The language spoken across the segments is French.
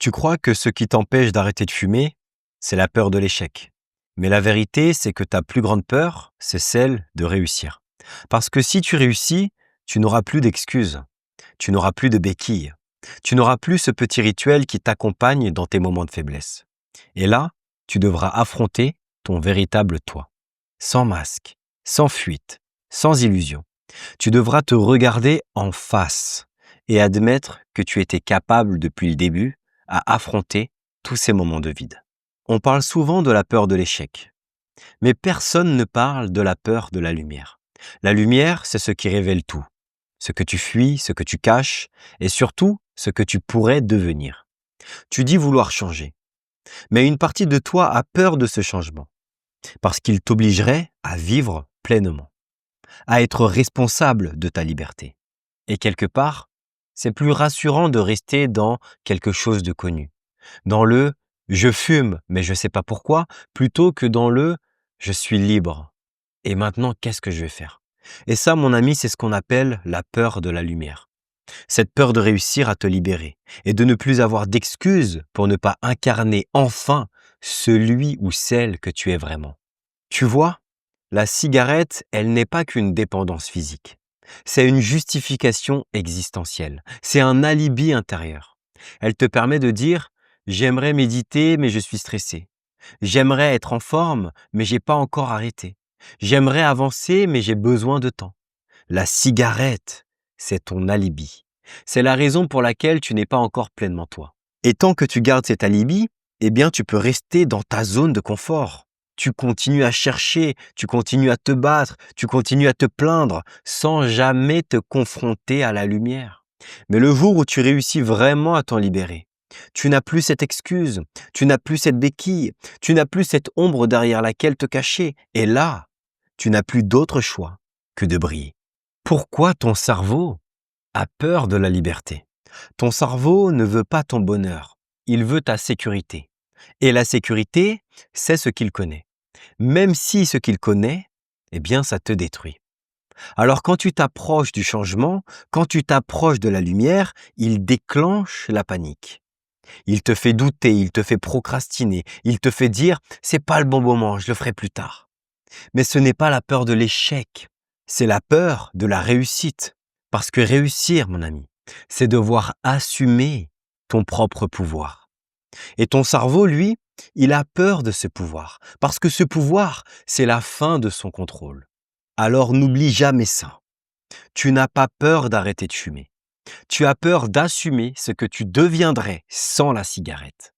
Tu crois que ce qui t'empêche d'arrêter de fumer, c'est la peur de l'échec. Mais la vérité, c'est que ta plus grande peur, c'est celle de réussir. Parce que si tu réussis, tu n'auras plus d'excuses, tu n'auras plus de béquilles, tu n'auras plus ce petit rituel qui t'accompagne dans tes moments de faiblesse. Et là, tu devras affronter ton véritable toi. Sans masque, sans fuite, sans illusion. Tu devras te regarder en face et admettre que tu étais capable depuis le début à affronter tous ces moments de vide. On parle souvent de la peur de l'échec, mais personne ne parle de la peur de la lumière. La lumière, c'est ce qui révèle tout, ce que tu fuis, ce que tu caches, et surtout ce que tu pourrais devenir. Tu dis vouloir changer, mais une partie de toi a peur de ce changement, parce qu'il t'obligerait à vivre pleinement, à être responsable de ta liberté. Et quelque part, c'est plus rassurant de rester dans quelque chose de connu, dans le « je fume, mais je ne sais pas pourquoi », plutôt que dans le « je suis libre ». Et maintenant, qu'est-ce que je vais faire? Et ça, mon ami, c'est ce qu'on appelle la peur de la lumière. Cette peur de réussir à te libérer et de ne plus avoir d'excuses pour ne pas incarner enfin celui ou celle que tu es vraiment. Tu vois, la cigarette, elle n'est pas qu'une dépendance physique. C'est une justification existentielle. C'est un alibi intérieur. Elle te permet de dire « j'aimerais méditer, mais je suis stressé. J'aimerais être en forme, mais j'ai pas encore arrêté. J'aimerais avancer, mais j'ai besoin de temps. » La cigarette, c'est ton alibi. C'est la raison pour laquelle tu n'es pas encore pleinement toi. Et tant que tu gardes cet alibi, eh bien tu peux rester dans ta zone de confort. Tu continues à chercher, tu continues à te battre, tu continues à te plaindre sans jamais te confronter à la lumière. Mais le jour où tu réussis vraiment à t'en libérer, tu n'as plus cette excuse, tu n'as plus cette béquille, tu n'as plus cette ombre derrière laquelle te cacher. Et là, tu n'as plus d'autre choix que de briller. Pourquoi ton cerveau a peur de la liberté? Ton cerveau ne veut pas ton bonheur, il veut ta sécurité. Et la sécurité, c'est ce qu'il connaît. Même si ce qu'il connaît, eh bien ça te détruit. Alors quand tu t'approches du changement, quand tu t'approches de la lumière, il déclenche la panique. Il te fait douter, il te fait procrastiner, il te fait dire « c'est pas le bon moment, je le ferai plus tard ». Mais ce n'est pas la peur de l'échec, c'est la peur de la réussite. Parce que réussir, mon ami, c'est devoir assumer ton propre pouvoir. Et ton cerveau, lui, il a peur de ce pouvoir, parce que ce pouvoir, c'est la fin de son contrôle. Alors n'oublie jamais ça. Tu n'as pas peur d'arrêter de fumer. Tu as peur d'assumer ce que tu deviendrais sans la cigarette.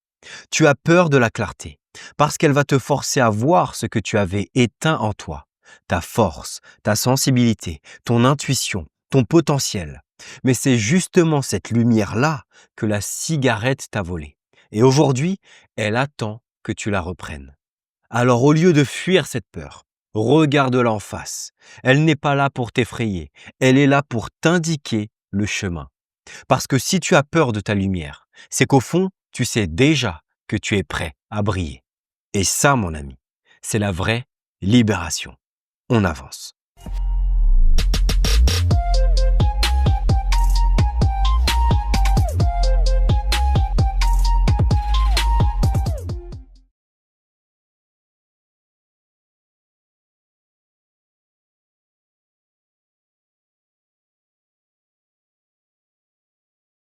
Tu as peur de la clarté, parce qu'elle va te forcer à voir ce que tu avais éteint en toi, ta force, ta sensibilité, ton intuition, ton potentiel. Mais c'est justement cette lumière-là que la cigarette t'a volée. Et aujourd'hui, elle attend que tu la reprennes. Alors au lieu de fuir cette peur, regarde-la en face. Elle n'est pas là pour t'effrayer, elle est là pour t'indiquer le chemin. Parce que si tu as peur de ta lumière, c'est qu'au fond, tu sais déjà que tu es prêt à briller. Et ça, mon ami, c'est la vraie libération. On avance.